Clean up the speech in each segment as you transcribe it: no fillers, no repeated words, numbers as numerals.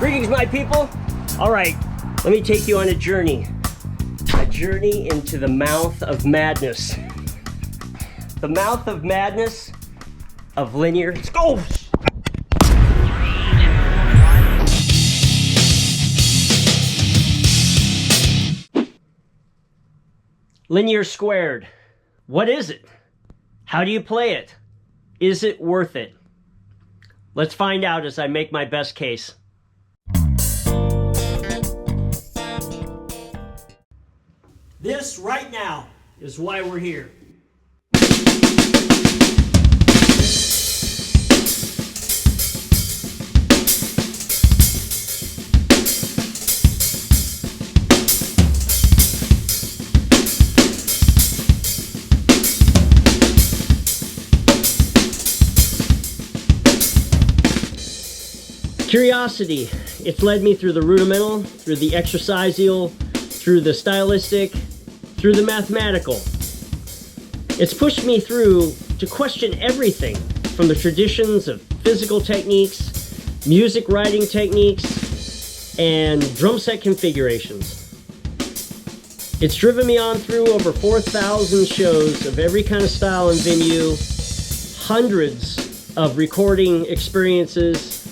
Greetings, my people. All right, let me take you on a journey. A journey into the mouth of madness. The mouth of madness of linear. Let's go! Linear squared. What is it? How do you play it? Is it worth it? Let's find out as I make my best case. This right now is why we're here. Curiosity. It's led me through the rudimental, through the exercisial, through the stylistic, through the mathematical. It's pushed me through to question everything from the traditions of physical techniques, music writing techniques, and drum set configurations. It's driven me on through over 4,000 shows of every kind of style and venue, hundreds of recording experiences,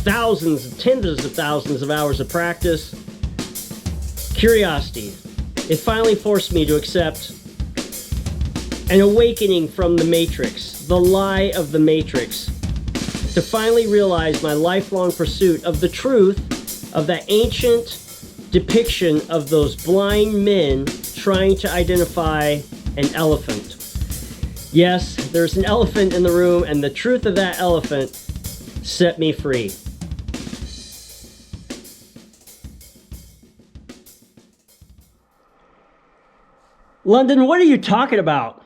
thousands, tens of thousands of hours of practice. Curiosity. It finally forced me to accept an awakening from the Matrix, the lie of the Matrix, to finally realize my lifelong pursuit of the truth of that ancient depiction of those blind men trying to identify an elephant. Yes, there's an elephant in the room, and the truth of that elephant set me free. London, what are you talking about?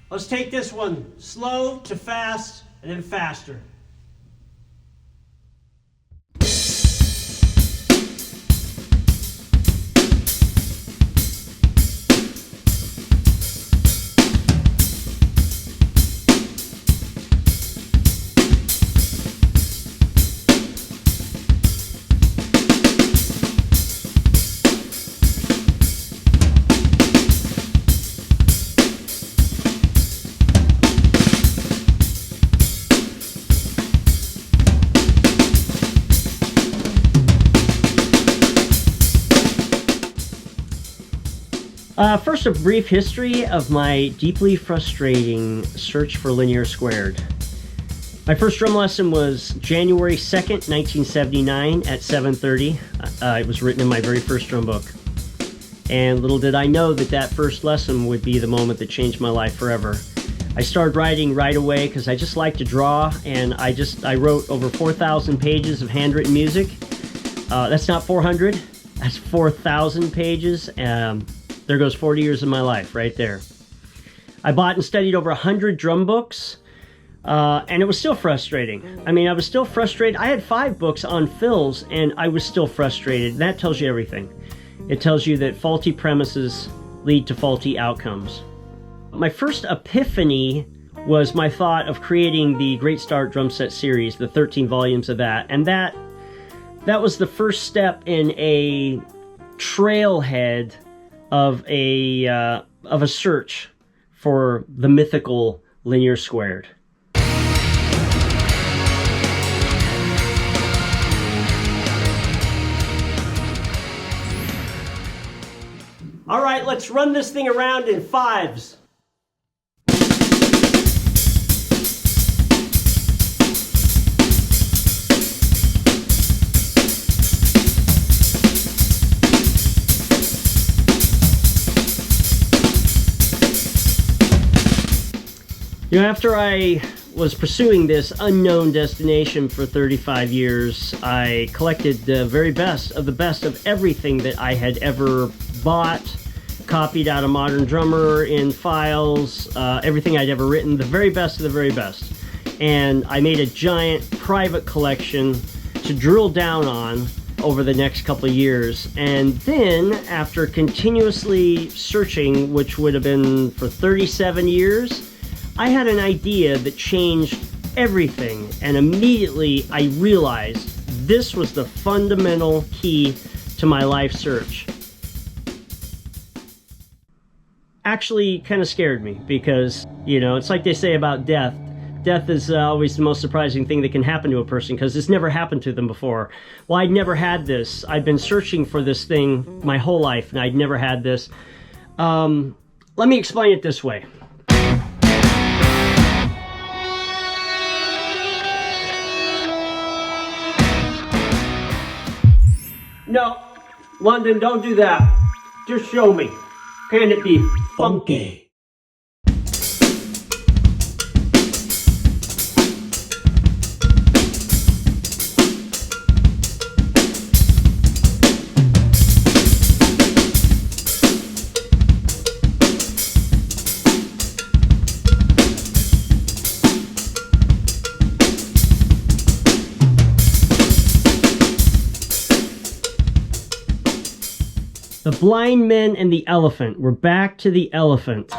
Let's take this one slow to fast and then faster. First, a brief history of my deeply frustrating search for linear squared. My first drum lesson was January 2nd, 1979 at 7:30. It was written in my very first drum book. And little did I know that that first lesson would be the moment that changed my life forever. I started writing right away because I just like to draw, and I wrote over 4,000 pages of handwritten music. That's not 400, that's 4,000 pages. There goes 40 years of my life right there. I bought and studied over 100 drum books, and it was still frustrating. I mean, I was still frustrated. I had 5 books on fills, and I was still frustrated. That tells you everything. It tells you that faulty premises lead to faulty outcomes. My first epiphany was my thought of creating the Great Start drum set series, the 13 volumes of that, and that was the first step in a trailhead of a search for the mythical linear squared. All right, let's run this thing around in 5s. You know, after I was pursuing this unknown destination for 35 years, I collected the very best of everything that I had ever bought, copied out of Modern Drummer in files, everything I'd ever written, the very best of the very best. And I made a giant private collection to drill down on over the next couple of years. And then, after continuously searching, which would have been for 37 years, I had an idea that changed everything. And immediately I realized this was the fundamental key to my life search. Actually kind of scared me because, you know, it's like they say about death. Death is always the most surprising thing that can happen to a person because it's never happened to them before. Well, I'd never had this. I'd been searching for this thing my whole life and I'd never had this. Let me explain it this way. No, London, don't do that. Just show me. Can it be funky? The Blind Men and the Elephant. We're back to the elephant.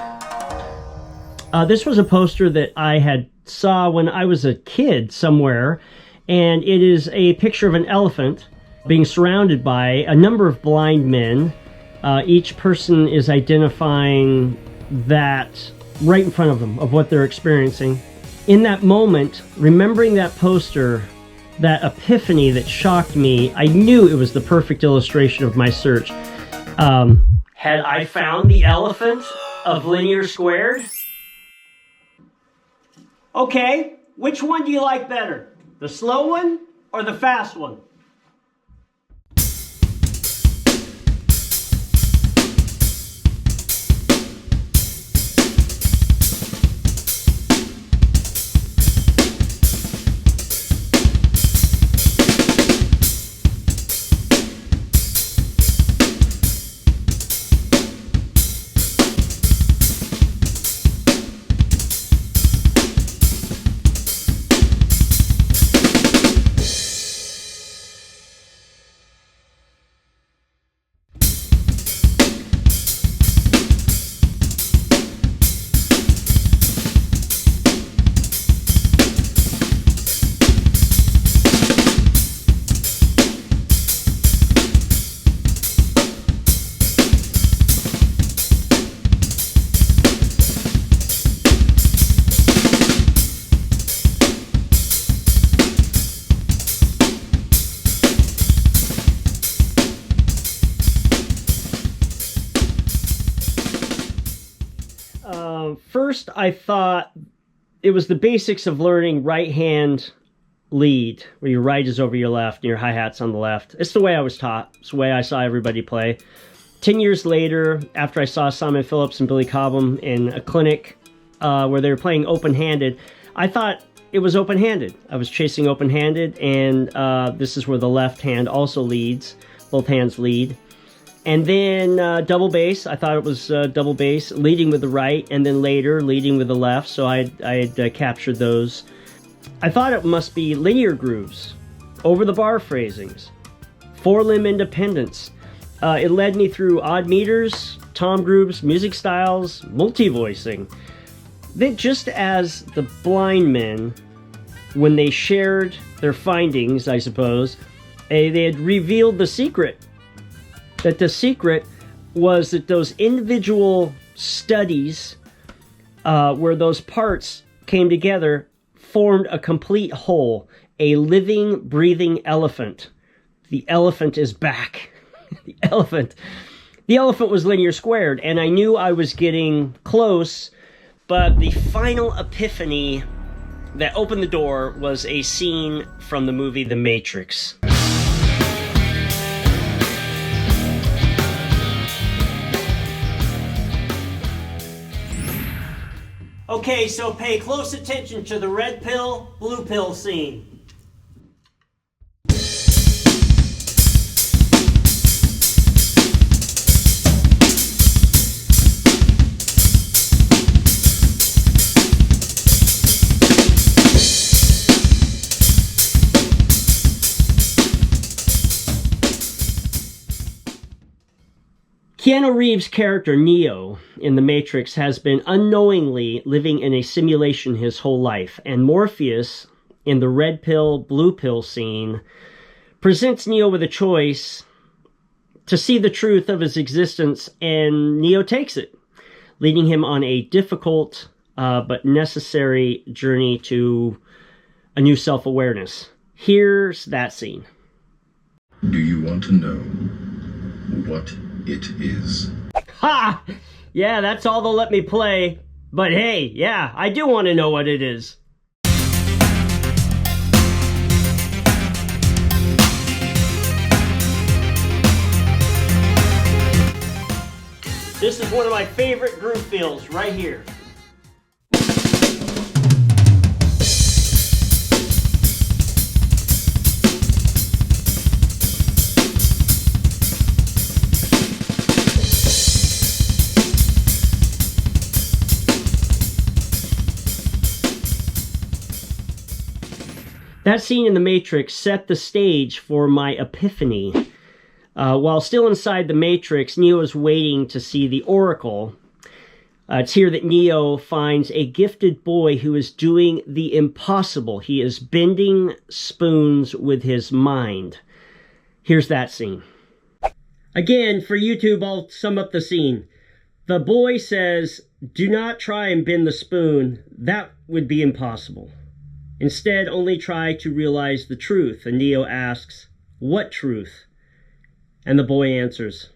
This was a poster that I had saw when I was a kid somewhere, and it is a picture of an elephant being surrounded by a number of blind men. Each person is identifying that right in front of them, of what they're experiencing. In that moment, remembering that poster, that epiphany that shocked me, I knew it was the perfect illustration of my search. Had I found the elephant of Linear Squared? Okay, which one do you like better? The slow one or the fast one? First, I thought it was the basics of learning right-hand lead, where your right is over your left and your hi-hat's on the left. It's the way I was taught. It's the way I saw everybody play. 10 years later, after I saw Simon Phillips and Billy Cobham in a clinic where they were playing open-handed, I thought it was open-handed. I was chasing open-handed, and this is where the left hand also leads. Both hands lead. And then double bass, I thought it was double bass, leading with the right, and then later leading with the left, so I had captured those. I thought it must be linear grooves, over the bar phrasings, four-limb independence. It led me through odd meters, tom grooves, music styles, multi-voicing. Then just as the blind men, when they shared their findings, I suppose, they had revealed the secret. That the secret was that those individual studies where those parts came together formed a complete whole, a living, breathing elephant. The elephant is back. The elephant was Linear Squared, and I knew I was getting close, but the final epiphany that opened the door was a scene from the movie The Matrix. Okay, so pay close attention to the red pill, blue pill scene. Keanu Reeves' character, Neo, in The Matrix has been unknowingly living in a simulation his whole life, and Morpheus, in the red pill, blue pill scene, presents Neo with a choice to see the truth of his existence, and Neo takes it, leading him on a difficult but necessary journey to a new self-awareness. Here's that scene. Do you want to know what it is? Ha! Yeah, that's all they'll let me play. But hey, yeah, I do want to know what it is. This is one of my favorite groove feels right here. That scene in The Matrix set the stage for my epiphany. While still inside the Matrix, Neo is waiting to see the Oracle. It's here that Neo finds a gifted boy who is doing the impossible. He is bending spoons with his mind. Here's that scene. Again, for YouTube, I'll sum up the scene. The boy says, "Do not try and bend the spoon. That would be impossible. Instead, only try to realize the truth." And Neo asks, "What truth?" And the boy answers,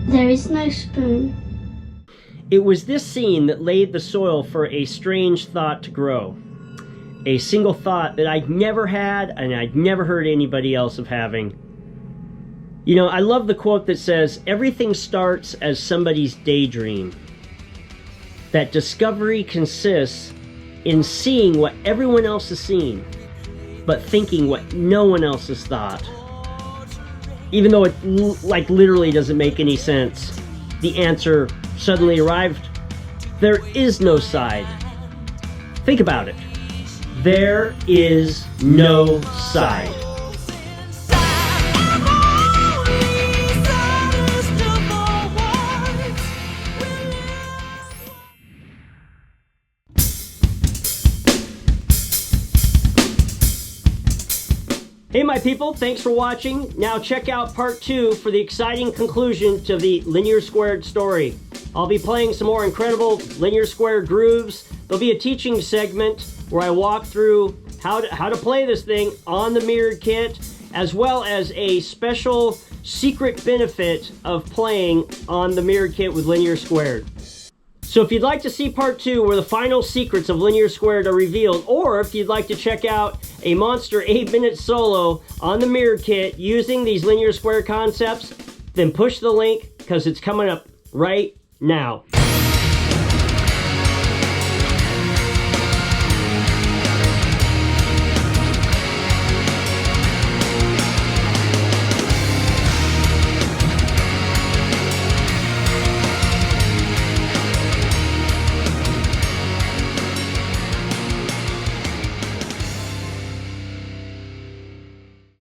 "There is no spoon." It was this scene that laid the soil for a strange thought to grow. A single thought that I'd never had and I'd never heard anybody else of having. You know, I love the quote that says, "Everything starts as somebody's daydream." That discovery consists in seeing what everyone else has seen, but thinking what no one else has thought. Even though it literally doesn't make any sense, the answer suddenly arrived. There is no side. Think about it. There is no side. Hey my people, thanks for watching. Now check out part 2 for the exciting conclusion to the Linear Squared story. I'll be playing some more incredible Linear Squared grooves. There'll be a teaching segment where I walk through how to play this thing on the mirrored kit, as well as a special secret benefit of playing on the mirrored kit with Linear Squared. So if you'd like to see part 2 where the final secrets of Linear Squared are revealed, or if you'd like to check out a monster 8-minute solo on the mirrored kit using these Linear Squared concepts, then push the link because it's coming up right now.